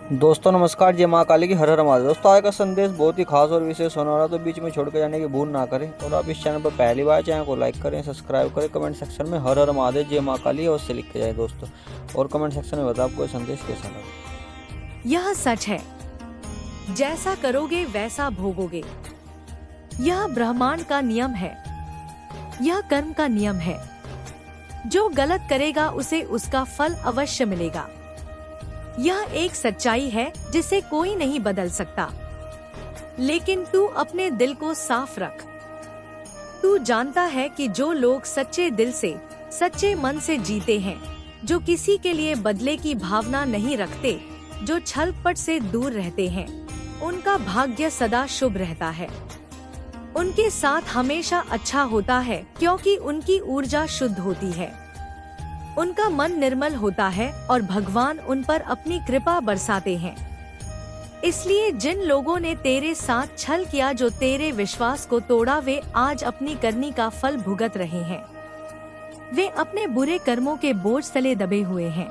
दोस्तों नमस्कार। जय माँ काली की हर हर महादेव। दोस्तों आज का संदेश बहुत ही खास और विशेष होने वाला, तो बीच में छोड़ के जाने की भूल ना करें। और आप इस चैनल पर पहली बार चैनल को लाइक करें, सब्सक्राइब करें, कमेंट सेक्शन में हर हर महादेव जय माँ काली अवश्य लिख के जाए दोस्तों। और कमेंट सेक्शन में बताओ आपको ये संदेश कैसा लगा। यह सच है, जैसा करोगे वैसा भोगोगे। यह ब्रह्मांड का नियम है, यह कर्म का नियम है। जो गलत करेगा उसे उसका फल अवश्य मिलेगा। यह एक सच्चाई है जिसे कोई नहीं बदल सकता। लेकिन तू अपने दिल को साफ रख। तू जानता है कि जो लोग सच्चे दिल से, सच्चे मन से जीते हैं, जो किसी के लिए बदले की भावना नहीं रखते, जो छलकपट से दूर रहते हैं, उनका भाग्य सदा शुभ रहता है। उनके साथ हमेशा अच्छा होता है क्योंकि उनकी ऊर्जा शुद्ध होती है, उनका मन निर्मल होता है और भगवान उन पर अपनी कृपा बरसाते हैं। इसलिए जिन लोगों ने तेरे साथ छल किया, जो तेरे विश्वास को तोड़ा, वे आज अपनी करनी का फल भुगत रहे हैं। वे अपने बुरे कर्मों के बोझ तले दबे हुए हैं।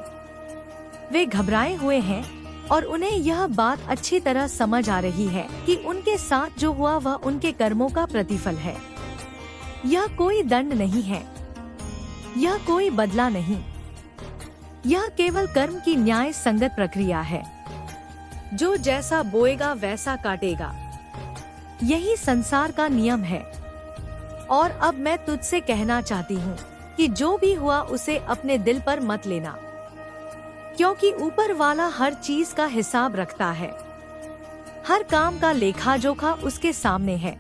वे घबराए हुए हैं और उन्हें यह बात अच्छी तरह समझ आ रही है कि उनके साथ जो हुआ वह उनके कर्मों का प्रतिफल है। यह कोई दंड नहीं है, यह कोई बदला नहीं, यह केवल कर्म की न्याय संगत प्रक्रिया है। जो जैसा बोएगा वैसा काटेगा, यही संसार का नियम है। और अब मैं तुझसे कहना चाहती हूँ कि जो भी हुआ उसे अपने दिल पर मत लेना, क्योंकि ऊपर वाला हर चीज का हिसाब रखता है। हर काम का लेखा जोखा उसके सामने है।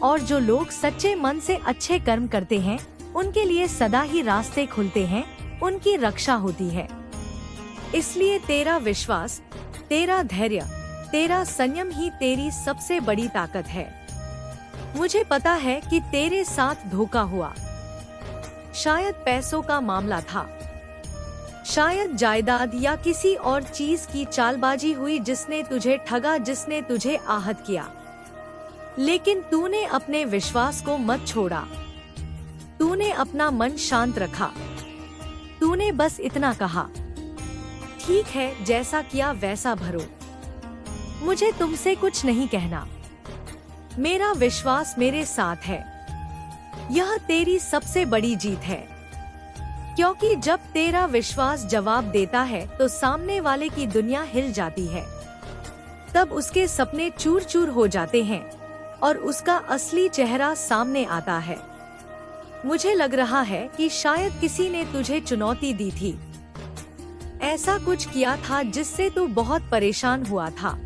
और जो लोग सच्चे मन से अच्छे कर्म करते हैं, उनके लिए सदा ही रास्ते खुलते हैं, उनकी रक्षा होती है। इसलिए तेरा विश्वास, तेरा धैर्य, तेरा संयम ही तेरी सबसे बड़ी ताकत है। मुझे पता है कि तेरे साथ धोखा हुआ। शायद पैसों का मामला था, शायद जायदाद या किसी और चीज की चालबाजी हुई जिसने तुझे ठगा, जिसने तुझे आहत किया। लेकिन तूने अपने विश्वास को मत छोड़ा। तूने अपना मन शांत रखा। तूने बस इतना कहा, ठीक है, जैसा किया वैसा भरो। मुझे तुमसे कुछ नहीं कहना। मेरा विश्वास मेरे साथ है। यह तेरी सबसे बड़ी जीत है, क्योंकि जब तेरा विश्वास जवाब देता है तो सामने वाले की दुनिया हिल जाती है। तब उसके सपने चूर चूर हो जाते हैं और उसका असली चेहरा सामने आता है। मुझे लग रहा है कि शायद किसी ने तुझे चुनौती दी थी, ऐसा कुछ किया था जिससे तू बहुत परेशान हुआ था।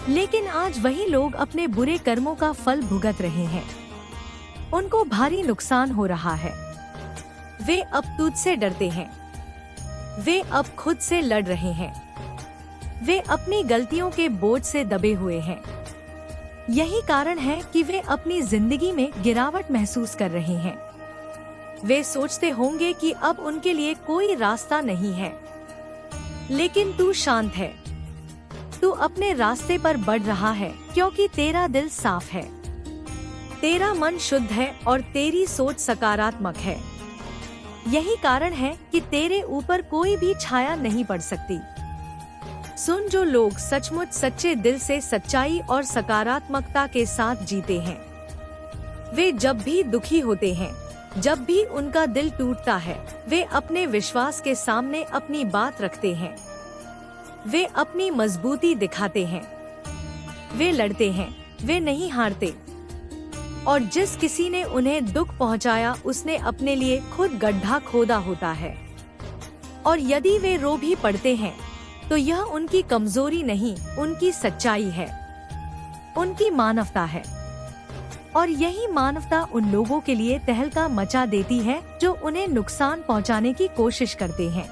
लेकिन आज वही लोग अपने बुरे कर्मों का फल भुगत रहे हैं। उनको भारी नुकसान हो रहा है। वे अब तुझसे डरते हैं। वे अब खुद से लड़ रहे हैं। वे अपनी गलतियों के बोझ से दबे हुए हैं। यही कारण है कि वे अपनी जिंदगी में गिरावट महसूस कर रहे हैं। वे सोचते होंगे कि अब उनके लिए कोई रास्ता नहीं है। लेकिन तू शांत है। तू अपने रास्ते पर बढ़ रहा है क्योंकि तेरा दिल साफ है, तेरा मन शुद्ध है और तेरी सोच सकारात्मक है। यही कारण है कि तेरे ऊपर कोई भी छाया नहीं पड़ सकती। सुन, जो लोग सचमुच सच्चे दिल से सच्चाई और सकारात्मकता के साथ जीते हैं, वे जब भी दुखी होते हैं, जब भी उनका दिल टूटता है, वे अपने विश्वास के सामने अपनी बात रखते हैं। वे अपनी मजबूती दिखाते हैं। वे लड़ते हैं, वे नहीं हारते। और जिस किसी ने उन्हें दुख पहुंचाया, उसने अपने लिए खुद गड्ढा खोदा होता है। और यदि वे रो भी पड़ते हैं तो यह उनकी कमजोरी नहीं, उनकी सच्चाई है, उनकी मानवता है। और यही मानवता उन लोगों के लिए तहलका मचा देती है जो उन्हें नुकसान पहुंचाने की कोशिश करते हैं।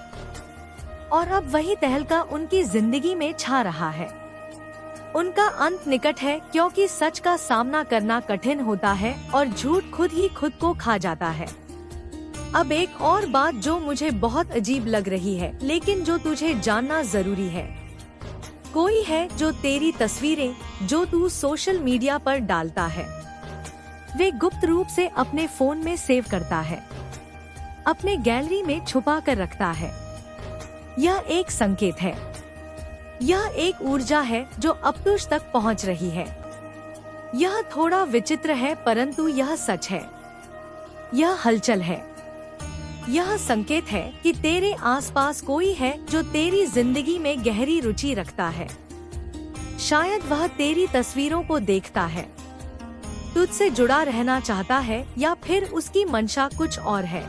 और अब वही तहलका उनकी जिंदगी में छा रहा है। उनका अंत निकट है, क्योंकि सच का सामना करना कठिन होता है और झूठ खुद ही खुद को खा जाता है। अब एक और बात जो मुझे बहुत अजीब लग रही है, लेकिन जो तुझे जानना जरूरी है। कोई है जो तेरी तस्वीरें जो तू सोशल मीडिया पर डालता है, वे गुप्त रूप से अपने फोन में सेव करता है, अपने गैलरी में छुपा कर रखता है। यह एक संकेत है। यह एक ऊर्जा है जो अब तुझ तक पहुंच रही है। यह थोड़ा विचित्र है, परंतु यह सच है। यह हलचल है। यह संकेत है कि तेरे आसपास कोई है जो तेरी जिंदगी में गहरी रुचि रखता है। शायद वह तेरी तस्वीरों को देखता है, तुझसे जुड़ा रहना चाहता है, या फिर उसकी मंशा कुछ और है।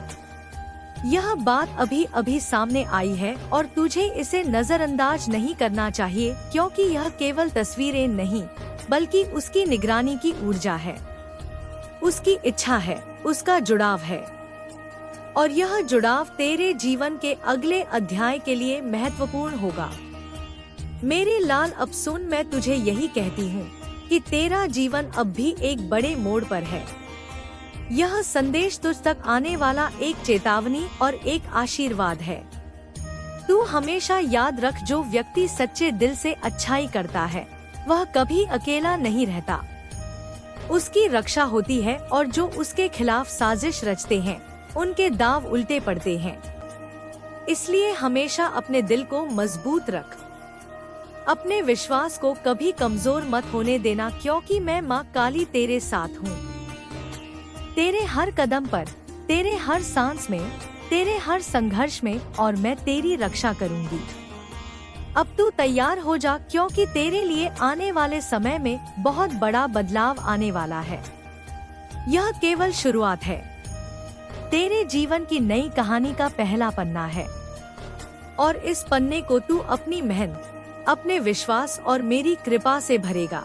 यह बात अभी अभी सामने आई है और तुझे इसे नजरअंदाज नहीं करना चाहिए, क्योंकि यह केवल तस्वीरें नहीं बल्कि उसकी निगरानी की ऊर्जा है, उसकी इच्छा है, उसका जुड़ाव है। और यह जुड़ाव तेरे जीवन के अगले अध्याय के लिए महत्वपूर्ण होगा। मेरे लाल, अब सुन, मैं तुझे यही कहती हूँ कि तेरा जीवन अब भी एक बड़े मोड़ पर है। यह संदेश तुझ तक आने वाला एक चेतावनी और एक आशीर्वाद है। तू हमेशा याद रख, जो व्यक्ति सच्चे दिल से अच्छाई करता है वह कभी अकेला नहीं रहता। उसकी रक्षा होती है, और जो उसके खिलाफ साजिश रचते हैं उनके दाव उल्टे पड़ते हैं। इसलिए हमेशा अपने दिल को मजबूत रख। अपने विश्वास को कभी कमजोर मत होने देना, क्योंकि मैं माँ काली तेरे साथ हूँ। तेरे हर कदम पर, तेरे हर सांस में, तेरे हर संघर्ष में, और मैं तेरी रक्षा करूँगी। अब तू तैयार हो जा, क्योंकि तेरे लिए आने वाले समय में बहुत बड़ा बदलाव आने वाला है। यह केवल शुरुआत है। तेरे जीवन की नई कहानी का पहला पन्ना है, और इस पन्ने को तू अपनी मेहनत, अपने विश्वास और मेरी कृपा से भरेगा।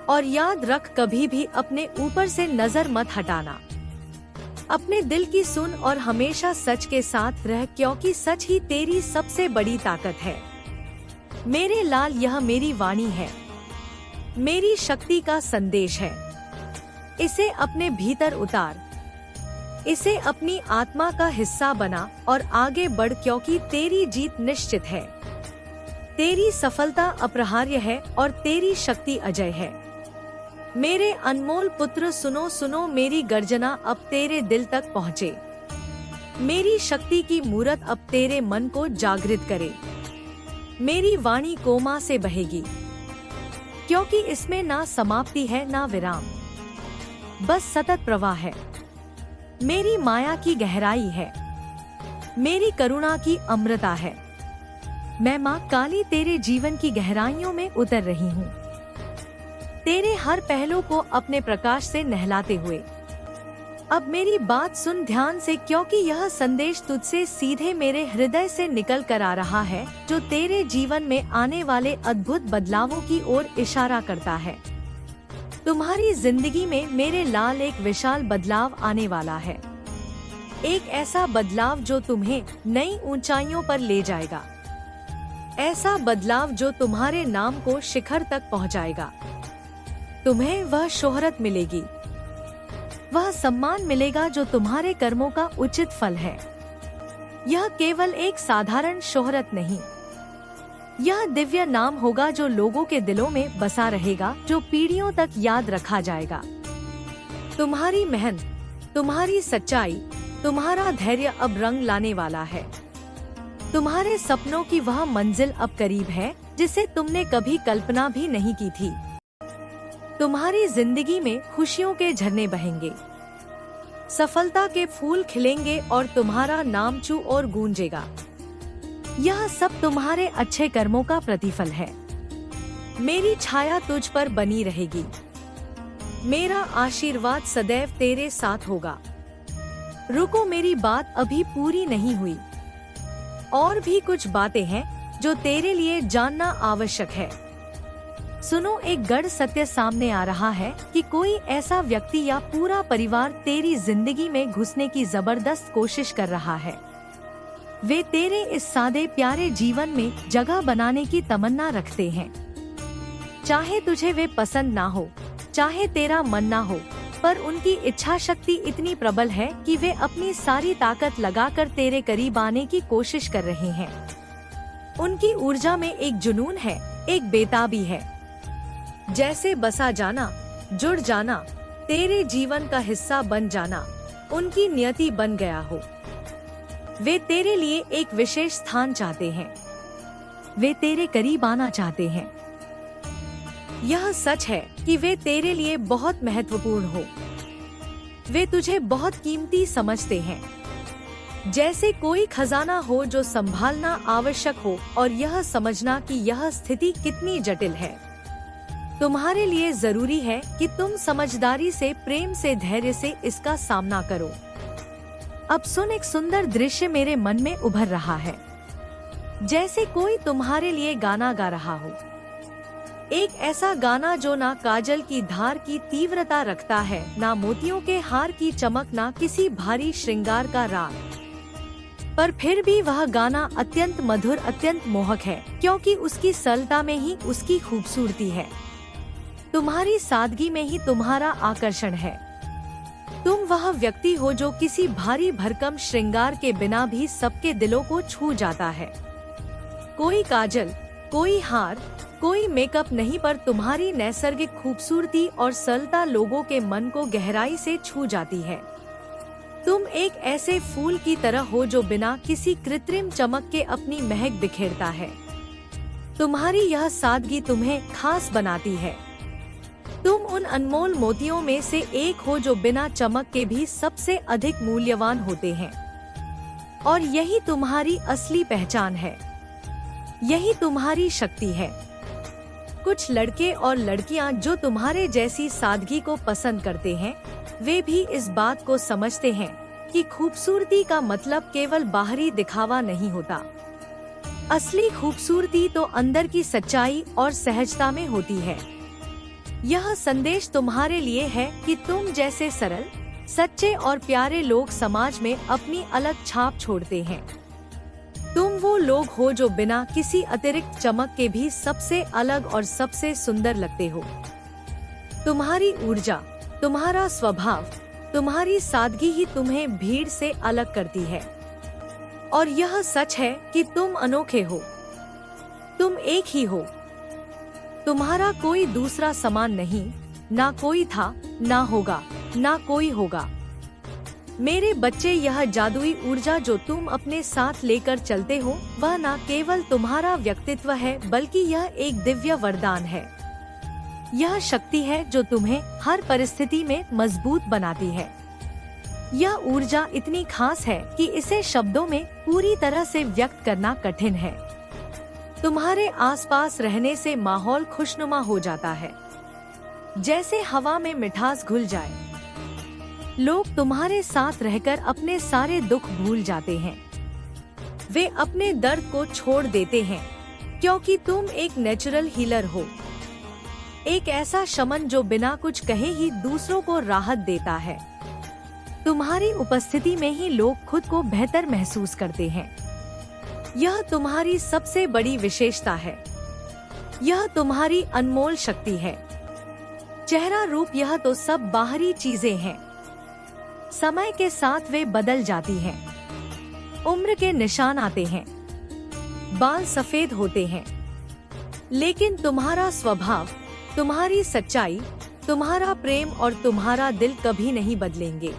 और याद रख, कभी भी अपने ऊपर से नजर मत हटाना। अपने दिल की सुन और हमेशा सच के साथ रह, क्योंकि सच ही तेरी सबसे बड़ी ताकत है। मेरे लाल, यह मेरी वाणी है, मेरी शक्ति का संदेश है। इसे अपने भीतर उतार, इसे अपनी आत्मा का हिस्सा बना और आगे बढ़, क्योंकि तेरी जीत निश्चित है। तेरी सफलता अपरिहार्य है और तेरी शक्ति अजय है। मेरे अनमोल पुत्र, सुनो सुनो, मेरी गर्जना अब तेरे दिल तक पहुँचे। मेरी शक्ति की मूरत अब तेरे मन को जागृत करे। मेरी वाणी कोमा से बहेगी, क्योंकि इसमें ना समाप्ति है ना विराम, बस सतत प्रवाह है। मेरी माया की गहराई है, मेरी करुणा की अमृता है। मैं माँ काली तेरे जीवन की गहराइयों में उतर रही हूँ, तेरे हर पहलू को अपने प्रकाश से नहलाते हुए। अब मेरी बात सुन ध्यान से, क्योंकि यह संदेश तुझसे सीधे मेरे हृदय से निकल कर आ रहा है, जो तेरे जीवन में आने वाले अद्भुत बदलावों की ओर इशारा करता है। तुम्हारी जिंदगी में मेरे लाल एक विशाल बदलाव आने वाला है। एक ऐसा बदलाव जो तुम्हें नई ऊंचाइयों पर ले जाएगा। ऐसा बदलाव जो तुम्हारे नाम को शिखर तक पहुंचाएगा। तुम्हें वह शोहरत मिलेगी, वह सम्मान मिलेगा जो तुम्हारे कर्मों का उचित फल है। यह केवल एक साधारण शोहरत नहीं, यह दिव्य नाम होगा जो लोगों के दिलों में बसा रहेगा, जो पीढ़ियों तक याद रखा जाएगा। तुम्हारी मेहनत, तुम्हारी सच्चाई, तुम्हारा धैर्य अब रंग लाने वाला है। तुम्हारे सपनों की वह मंजिल अब करीब है जिसे तुमने कभी कल्पना भी नहीं की थी। तुम्हारी जिंदगी में खुशियों के झरने बहेंगे, सफलता के फूल खिलेंगे और तुम्हारा नाम चू और गूंजेगा। यह सब तुम्हारे अच्छे कर्मों का प्रतिफल है। मेरी छाया तुझ पर बनी रहेगी। मेरा आशीर्वाद सदैव तेरे साथ होगा। रुको, मेरी बात अभी पूरी नहीं हुई। और भी कुछ बातें हैं जो तेरे लिए जानना आवश्यक है। सुनो, एक गढ़ सत्य सामने आ रहा है कि कोई ऐसा व्यक्ति या पूरा परिवार तेरी जिंदगी में घुसने की जबरदस्त कोशिश कर रहा है। वे तेरे इस सादे प्यारे जीवन में जगह बनाने की तमन्ना रखते हैं। चाहे तुझे वे पसंद ना हो, चाहे तेरा मन ना हो, पर उनकी इच्छा शक्ति इतनी प्रबल है कि वे अपनी सारी ताकत लगाकर तेरे करीब आने की कोशिश कर रहे हैं। उनकी ऊर्जा में एक जुनून है, एक बेताबी है, जैसे बसा जाना, जुड़ जाना, तेरे जीवन का हिस्सा बन जाना उनकी नियति बन गया हो। वे तेरे लिए एक विशेष स्थान चाहते हैं। वे तेरे करीब आना चाहते हैं। यह सच है कि वे तेरे लिए बहुत महत्वपूर्ण हो। वे तुझे बहुत कीमती समझते हैं, जैसे कोई खजाना हो जो संभालना आवश्यक हो और यह समझना कि यह स्थिति कितनी जटिल है। तुम्हारे लिए जरूरी है कि तुम समझदारी से, प्रेम से, धैर्य से इसका सामना करो। अब सुन, एक सुंदर दृश्य मेरे मन में उभर रहा है, जैसे कोई तुम्हारे लिए गाना गा रहा हो। एक ऐसा गाना जो ना काजल की धार की तीव्रता रखता है, ना मोतियों के हार की चमक, ना किसी भारी श्रृंगार का राग, पर फिर भी वह गाना अत्यंत मधुर, अत्यंत मोहक है, क्योंकि उसकी सरलता में ही उसकी खूबसूरती है। तुम्हारी सादगी में ही तुम्हारा आकर्षण है। तुम वह व्यक्ति हो जो किसी भारी भरकम श्रृंगार के बिना भी सबके दिलों को छू जाता है। कोई काजल, कोई हार, कोई मेकअप नहीं, पर तुम्हारी नैसर्गिक खूबसूरती और सरलता लोगों के मन को गहराई से छू जाती है। तुम एक ऐसे फूल की तरह हो जो बिना किसी कृत्रिम चमक के अपनी महक बिखेरता है। तुम्हारी यह सादगी तुम्हें खास बनाती है। तुम उन अनमोल मोतियों में से एक हो जो बिना चमक के भी सबसे अधिक मूल्यवान होते हैं। और यही तुम्हारी असली पहचान है, यही तुम्हारी शक्ति है। कुछ लड़के और लड़कियां जो तुम्हारे जैसी सादगी को पसंद करते हैं, वे भी इस बात को समझते हैं कि खूबसूरती का मतलब केवल बाहरी दिखावा नहीं होता। असली खूबसूरती तो अंदर की सच्चाई और सहजता में होती है। यह संदेश तुम्हारे लिए है कि तुम जैसे सरल, सच्चे और प्यारे लोग समाज में अपनी अलग छाप छोड़ते हैं। तुम वो लोग हो जो बिना किसी अतिरिक्त चमक के भी सबसे अलग और सबसे सुंदर लगते हो। तुम्हारी ऊर्जा, तुम्हारा स्वभाव, तुम्हारी सादगी ही तुम्हें भीड़ से अलग करती है। और यह सच है कि तुम अनोखे हो, तुम एक ही हो। तुम्हारा कोई दूसरा समान नहीं, ना कोई था, ना होगा, ना कोई होगा। मेरे बच्चे, यह जादुई ऊर्जा जो तुम अपने साथ लेकर चलते हो, वह न केवल तुम्हारा व्यक्तित्व है, बल्कि यह एक दिव्य वरदान है। यह शक्ति है जो तुम्हें हर परिस्थिति में मजबूत बनाती है। यह ऊर्जा इतनी खास है कि इसे शब्दों में पूरी तरह से व्यक्त करना कठिन है। तुम्हारे आसपास रहने से माहौल खुशनुमा हो जाता है, जैसे हवा में मिठास घुल जाए। लोग तुम्हारे साथ रहकर अपने सारे दुख भूल जाते हैं। वे अपने दर्द को छोड़ देते हैं, क्योंकि तुम एक नेचुरल हीलर हो। एक ऐसा शमन जो बिना कुछ कहे ही दूसरों को राहत देता है। तुम्हारी उपस्थिति में ही लोग खुद को बेहतर महसूस करते हैं। यह तुम्हारी सबसे बड़ी विशेषता है। यह तुम्हारी अनमोल शक्ति है। चेहरा, रूप, यह तो सब बाहरी चीजें हैं। समय के साथ वे बदल जाती हैं। उम्र के निशान आते हैं, बाल सफेद होते हैं, लेकिन तुम्हारा स्वभाव, तुम्हारी सच्चाई, तुम्हारा प्रेम और तुम्हारा दिल कभी नहीं बदलेंगे।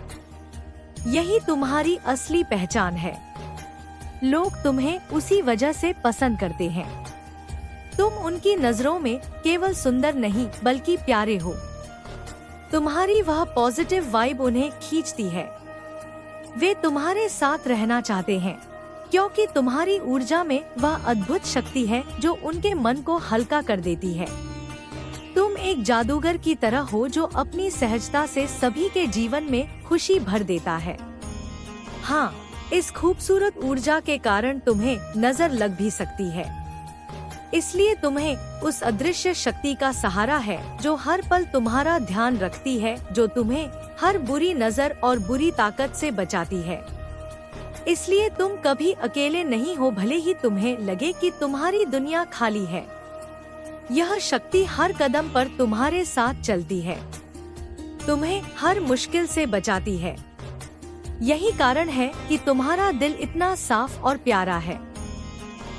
यही तुम्हारी असली पहचान है। लोग तुम्हें उसी वजह से पसंद करते हैं। तुम उनकी नजरों में केवल सुंदर नहीं, बल्कि प्यारे हो। तुम्हारी वह पॉजिटिव वाइब उन्हें खींचती है। वे तुम्हारे साथ रहना चाहते हैं, क्योंकि तुम्हारी ऊर्जा में वह अद्भुत शक्ति है जो उनके मन को हल्का कर देती है। तुम एक जादूगर की तरह हो जो अपनी सहजता से सभी के जीवन में खुशी भर देता है। हाँ, इस खूबसूरत ऊर्जा के कारण तुम्हें नजर लग भी सकती है, इसलिए तुम्हें उस अदृश्य शक्ति का सहारा है जो हर पल तुम्हारा ध्यान रखती है, जो तुम्हें हर बुरी नजर और बुरी ताकत से बचाती है। इसलिए तुम कभी अकेले नहीं हो, भले ही तुम्हें लगे कि तुम्हारी दुनिया खाली है। यह शक्ति हर कदम पर तुम्हारे साथ चलती है, तुम्हें हर मुश्किल से बचाती है। यही कारण है कि तुम्हारा दिल इतना साफ और प्यारा है।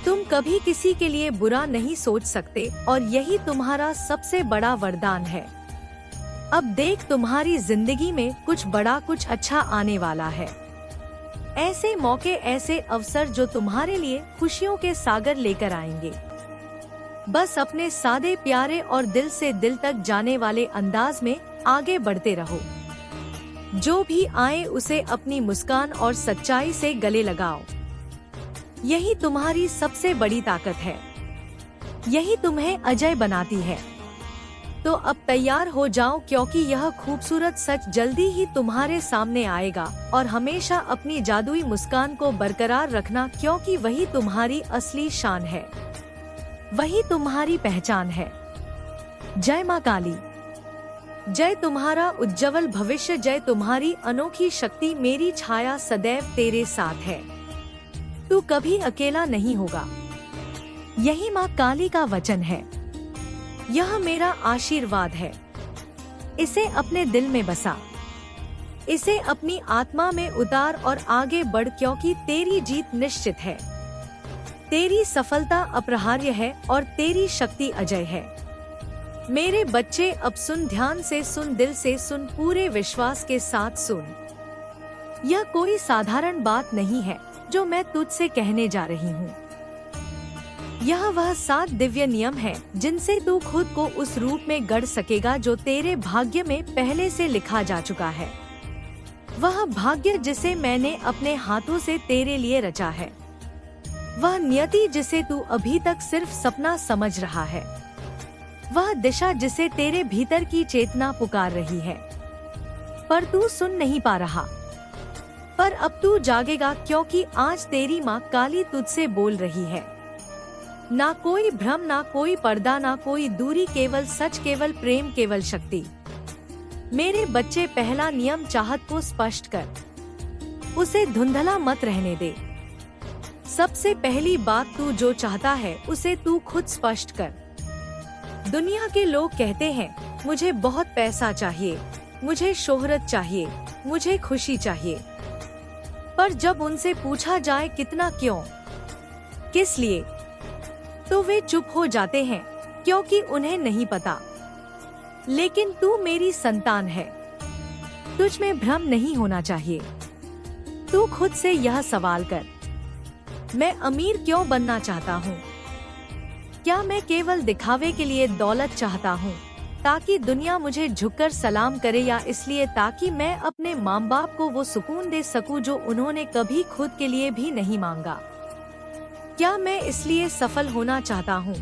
तुम कभी किसी के लिए बुरा नहीं सोच सकते और यही तुम्हारा सबसे बड़ा वरदान है। अब देख, तुम्हारी जिंदगी में कुछ बड़ा, कुछ अच्छा आने वाला है। ऐसे मौके, ऐसे अवसर जो तुम्हारे लिए खुशियों के सागर लेकर आएंगे। बस अपने सादे प्यारे और दिल से दिल तक जाने वाले अंदाज में आगे बढ़ते रहो। जो भी आए उसे अपनी मुस्कान और सच्चाई से गले लगाओ। यही तुम्हारी सबसे बड़ी ताकत है, यही तुम्हें अजय बनाती है। तो अब तैयार हो जाओ, क्योंकि यह खूबसूरत सच जल्दी ही तुम्हारे सामने आएगा। और हमेशा अपनी जादुई मुस्कान को बरकरार रखना, क्योंकि वही तुम्हारी असली शान है, वही तुम्हारी पहचान है। जय माँ काली, जय तुम्हारा उज्जवल भविष्य, जय तुम्हारी अनोखी शक्ति। मेरी छाया सदैव तेरे साथ है, तू कभी अकेला नहीं होगा। यही माँ काली का वचन है, यह मेरा आशीर्वाद है। इसे अपने दिल में बसा, इसे अपनी आत्मा में उतार और आगे बढ़, क्योंकि तेरी जीत निश्चित है, तेरी सफलता अपरिहार्य है और तेरी शक्ति अजय है। मेरे बच्चे अब सुन, ध्यान से सुन, दिल से सुन, पूरे विश्वास के साथ सुन। यह कोई साधारण बात नहीं है जो मैं तुझसे कहने जा रही हूँ। यह वह 7 दिव्य नियम है जिनसे तू खुद को उस रूप में गढ़ सकेगा जो तेरे भाग्य में पहले से लिखा जा चुका है। वह भाग्य जिसे मैंने अपने हाथों से तेरे लिए रचा है, वह नियति जिसे तू अभी तक सिर्फ सपना समझ रहा है, वह दिशा जिसे तेरे भीतर की चेतना पुकार रही है पर तू सुन नहीं पा रहा। पर अब तू जागेगा, क्योंकि आज तेरी माँ काली तुझसे बोल रही है। ना कोई भ्रम, ना कोई पर्दा, ना कोई दूरी, केवल सच, केवल प्रेम, केवल शक्ति। मेरे बच्चे, पहला नियम, चाहत को स्पष्ट कर, उसे धुंधला मत रहने दे। सबसे पहली बात, तू जो चाहता है उसे तू खुद स्पष्ट कर। दुनिया के लोग कहते हैं मुझे बहुत पैसा चाहिए, मुझे शोहरत चाहिए, मुझे खुशी चाहिए। पर जब उनसे पूछा जाए कितना, क्यों, किस लिए, तो वे चुप हो जाते हैं, क्योंकि उन्हें नहीं पता। लेकिन तू मेरी संतान है, तुझ में भ्रम नहीं होना चाहिए। तू खुद से यह सवाल कर, मैं अमीर क्यों बनना चाहता हूँ? क्या मैं केवल दिखावे के लिए दौलत चाहता हूँ ताकि दुनिया मुझे झुककर सलाम करे, या इसलिए ताकि मैं अपने माँ बाप को वो सुकून दे सकूं जो उन्होंने कभी खुद के लिए भी नहीं मांगा? क्या मैं इसलिए सफल होना चाहता हूँ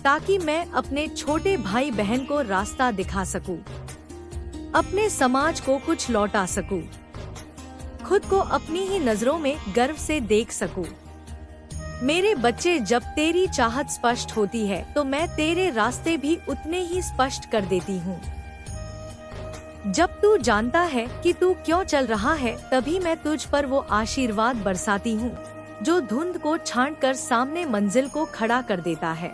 ताकि मैं अपने छोटे भाई बहन को रास्ता दिखा सकूं, अपने समाज को कुछ लौटा सकूं, खुद को अपनी ही नजरों में गर्व से देख सकूं? मेरे बच्चे, जब तेरी चाहत स्पष्ट होती है तो मैं तेरे रास्ते भी उतने ही स्पष्ट कर देती हूँ। जब तू जानता है कि तू क्यों चल रहा है, तभी मैं तुझ पर वो आशीर्वाद बरसाती हूँ जो धुंध को छांटकर सामने मंजिल को खड़ा कर देता है।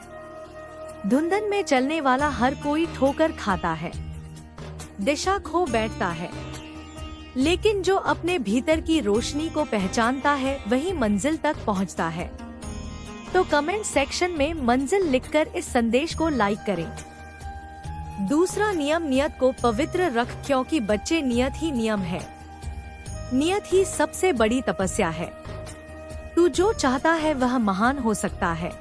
धुंधन में चलने वाला हर कोई ठोकर खाता है, दिशा खो बैठता है, लेकिन जो अपने भीतर की रोशनी को पहचानता है वही मंजिल तक पहुंचता है। तो कमेंट सेक्शन में मंजिल लिखकर इस संदेश को लाइक करें। दूसरा नियम, नियत को पवित्र रख, क्योंकि बच्चे, नियत ही नियम है, नियत ही सबसे बड़ी तपस्या है। तू जो चाहता है वह महान हो सकता है,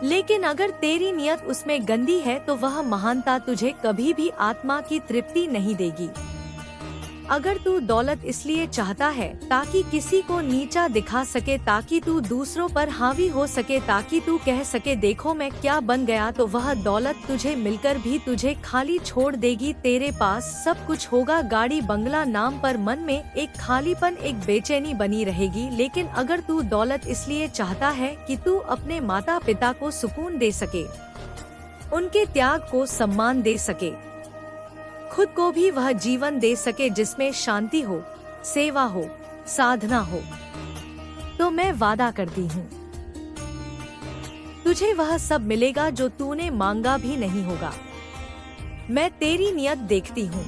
लेकिन अगर तेरी नियत उसमें गंदी है तो वह महानता तुझे कभी भी आत्मा की तृप्ति नहीं देगी। अगर तू दौलत इसलिए चाहता है ताकि किसी को नीचा दिखा सके, ताकि तू दूसरों पर हावी हो सके, ताकि तू कह सके देखो मैं क्या बन गया, तो वह दौलत तुझे मिलकर भी तुझे खाली छोड़ देगी। तेरे पास सब कुछ होगा, गाड़ी बंगला नाम पर, मन में एक खालीपन, एक बेचैनी बनी रहेगी। लेकिन अगर तू दौलत इसलिए चाहता है कि तू अपने माता पिता को सुकून दे सके, उनके त्याग को सम्मान दे सके, खुद को भी वह जीवन दे सके जिसमें शांति हो, सेवा हो, साधना हो, तो मैं वादा करती हूँ तुझे वह सब मिलेगा जो तूने मांगा भी नहीं होगा। मैं तेरी नियत देखती हूँ,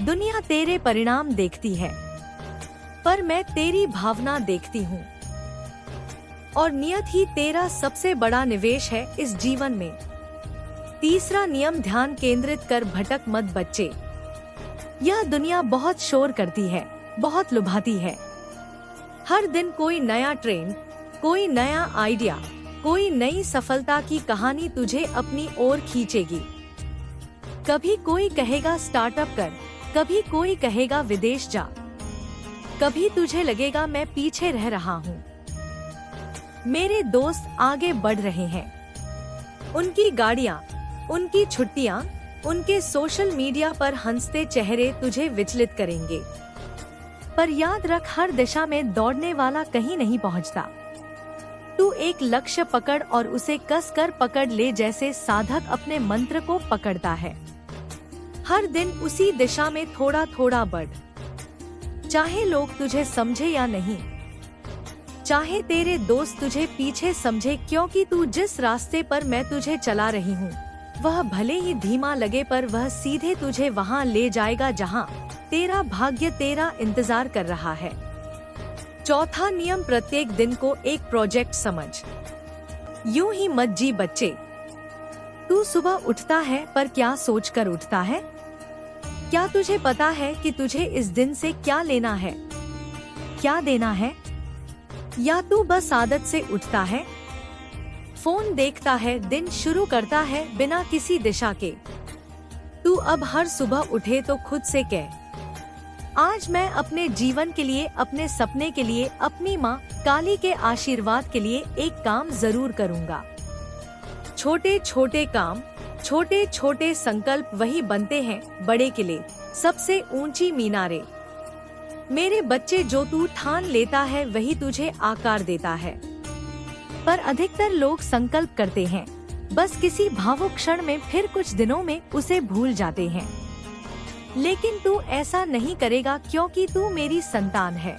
दुनिया तेरे परिणाम देखती है, पर मैं तेरी भावना देखती हूँ। और नियत ही तेरा सबसे बड़ा निवेश है इस जीवन में। तीसरा नियम, ध्यान केंद्रित कर, भटक मत बच्चे। यह दुनिया बहुत शोर करती है, बहुत लुभाती है। हर दिन कोई नया ट्रेंड, कोई नया आइडिया, कोई नई सफलता की कहानी तुझे अपनी ओर खींचेगी। कभी कोई कहेगा स्टार्टअप कर, कभी कोई कहेगा विदेश जा, कभी तुझे लगेगा मैं पीछे रह रहा हूँ। मेरे दोस्त आगे बढ़ रहे हैं। उनकी गाड़ियाँ, उनकी छुट्टियाँ, उनके सोशल मीडिया पर हंसते चेहरे तुझे विचलित करेंगे। पर याद रख, हर दिशा में दौड़ने वाला कहीं नहीं पहुँचता। तू एक लक्ष्य पकड़ और उसे कसकर पकड़ ले, जैसे साधक अपने मंत्र को पकड़ता है। हर दिन उसी दिशा में थोड़ा थोड़ा बढ़, चाहे लोग तुझे समझे या नहीं, चाहे तेरे दोस्त तुझे पीछे समझे, क्योंकि तू जिस रास्ते पर मैं तुझे चला रही हूँ वह भले ही धीमा लगे, पर वह सीधे तुझे वहाँ ले जाएगा जहाँ तेरा भाग्य तेरा इंतजार कर रहा है। चौथा नियम, प्रत्येक दिन को एक प्रोजेक्ट समझ। यूं ही मत जी बच्चे। तू सुबह उठता है, पर क्या सोचकर उठता है? क्या तुझे पता है कि तुझे इस दिन से क्या लेना है, क्या देना है? या तू बस आदत से उठता है, फोन देखता है, दिन शुरू करता है बिना किसी दिशा के? तू अब हर सुबह उठे तो खुद से कह, आज मैं अपने जीवन के लिए, अपने सपने के लिए, अपनी माँ काली के आशीर्वाद के लिए एक काम जरूर करूँगा। छोटे छोटे काम, छोटे छोटे संकल्प वही बनते हैं बड़े किले, सबसे ऊंची मीनारें। मेरे बच्चे, जो तू ठान लेता है वही तुझे आकार देता है। पर अधिकतर लोग संकल्प करते हैं, बस किसी भावुक क्षण में, फिर कुछ दिनों में उसे भूल जाते हैं। लेकिन तू ऐसा नहीं करेगा, क्योंकि तू मेरी संतान है।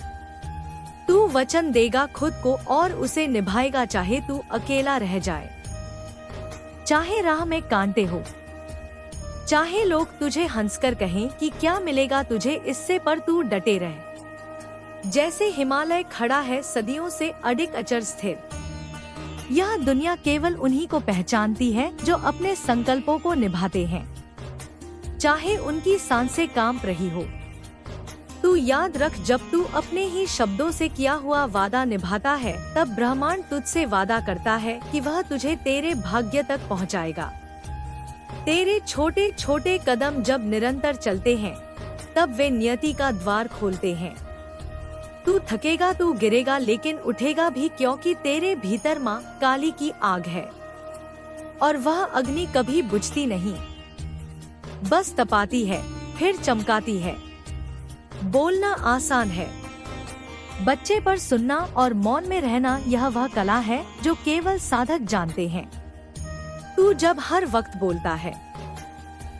तू वचन देगा खुद को और उसे निभाएगा, चाहे तू अकेला रह जाए, चाहे राह में कांटे हो, चाहे लोग तुझे हंसकर कहें कि क्या मिलेगा तुझे इससे, पर तू डटे रह। जैसे हिमालय खड़ा है सदियों से अडिग अचर स्थिर। यह दुनिया केवल उन्हीं को पहचानती है जो अपने संकल्पों को निभाते हैं, चाहे उनकी सांसें कांप रही हो। तू याद रख, जब तू अपने ही शब्दों से किया हुआ वादा निभाता है, तब ब्रह्मांड तुझसे वादा करता है कि वह तुझे तेरे भाग्य तक पहुंचाएगा। तेरे छोटे छोटे कदम जब निरंतर चलते हैं, तब वे नियति का द्वार खोलते हैं। तू थकेगा, तू गिरेगा, लेकिन उठेगा भी, क्योंकि तेरे भीतर माँ काली की आग है और वह अग्नि कभी बुझती नहीं, बस तपाती है फिर चमकाती है। बोलना आसान है, बच्चे, पर सुनना और मौन में रहना यह वह कला है जो केवल साधक जानते हैं। तू जब हर वक्त बोलता है,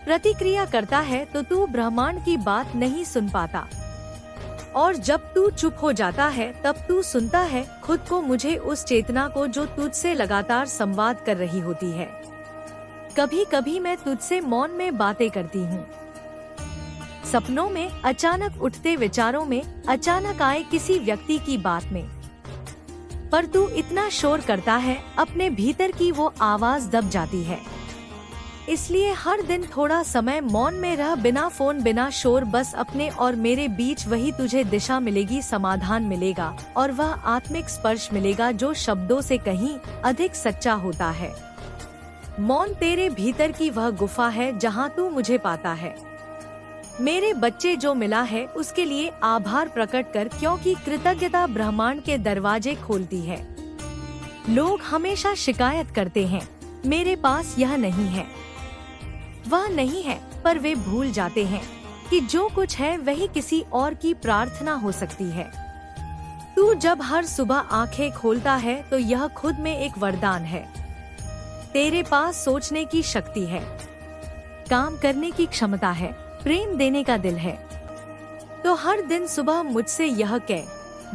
प्रतिक्रिया करता है, तो तू ब्रह्मांड की बात नहीं सुन पाता। और जब तू चुप हो जाता है, तब तू सुनता है खुद को, मुझे, उस चेतना को जो तुझसे लगातार संवाद कर रही होती है। कभी कभी मैं तुझसे मौन में बातें करती हूँ, सपनों में, अचानक उठते विचारों में, अचानक आए किसी व्यक्ति की बात में। पर तू इतना शोर करता है, अपने भीतर की वो आवाज दब जाती है। इसलिए हर दिन थोड़ा समय मौन में रह, बिना फोन, बिना शोर, बस अपने और मेरे बीच। वही तुझे दिशा मिलेगी, समाधान मिलेगा और वह आत्मिक स्पर्श मिलेगा जो शब्दों से कहीं अधिक सच्चा होता है। मौन तेरे भीतर की वह गुफा है जहाँ तू मुझे पाता है। मेरे बच्चे, जो मिला है उसके लिए आभार प्रकट कर, क्योंकि कृतज्ञता ब्रह्मांड के दरवाजे खोलती है। लोग हमेशा शिकायत करते हैं, मेरे पास यह नहीं है, वह नहीं है, पर वे भूल जाते हैं कि जो कुछ है वही किसी और की प्रार्थना हो सकती है। तू जब हर सुबह आंखें खोलता है तो यह खुद में एक वरदान है। तेरे पास सोचने की शक्ति है, काम करने की क्षमता है, प्रेम देने का दिल है। तो हर दिन सुबह मुझसे यह कह,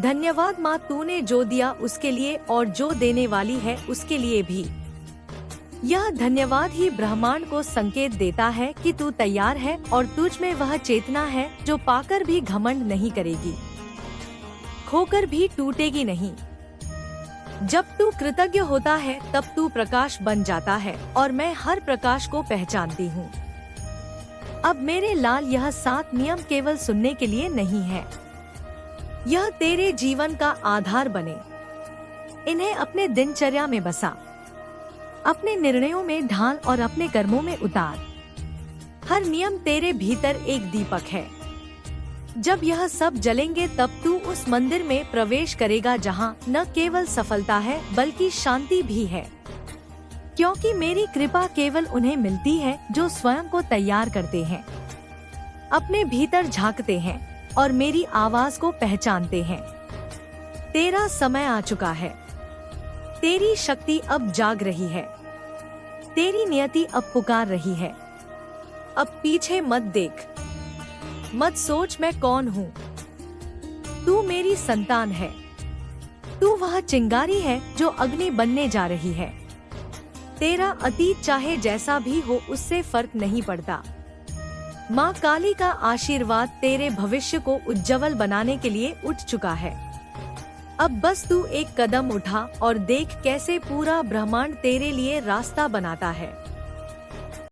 धन्यवाद माँ, तूने जो दिया उसके लिए और जो देने वाली है उसके लिए भी। यह धन्यवाद ही ब्रह्मांड को संकेत देता है कि तू तैयार है और तुझ में वह चेतना है जो पाकर भी घमंड नहीं करेगी, खोकर भी टूटेगी नहीं। जब तू कृतज्ञ होता है तब तू प्रकाश बन जाता है और मैं हर प्रकाश को पहचानती हूँ। अब मेरे लाल, यह 7 नियम केवल सुनने के लिए नहीं है, यह तेरे जीवन का आधार बने। इन्हें अपने दिनचर्या में बसा, अपने निर्णयों में ढाल और अपने कर्मों में उतार। हर नियम तेरे भीतर एक दीपक है। जब यह सब जलेंगे तब तू उस मंदिर में प्रवेश करेगा जहाँ न केवल सफलता है बल्कि शांति भी है। क्योंकि मेरी कृपा केवल उन्हें मिलती है जो स्वयं को तैयार करते हैं, अपने भीतर झांकते हैं और मेरी आवाज को पहचानते हैं। तेरा समय आ चुका है। तेरी शक्ति अब जाग रही है। तेरी नियति अब पुकार रही है। अब पीछे मत देख, मत सोच मैं कौन हूँ। तू मेरी संतान है। तू वह चिंगारी है जो अग्नि बनने जा रही है। तेरा अतीत चाहे जैसा भी हो उससे फर्क नहीं पड़ता। माँ काली का आशीर्वाद तेरे भविष्य को उज्जवल बनाने के लिए उठ चुका है। अब बस तू एक कदम उठा और देख कैसे पूरा ब्रह्मांड तेरे लिए रास्ता बनाता है।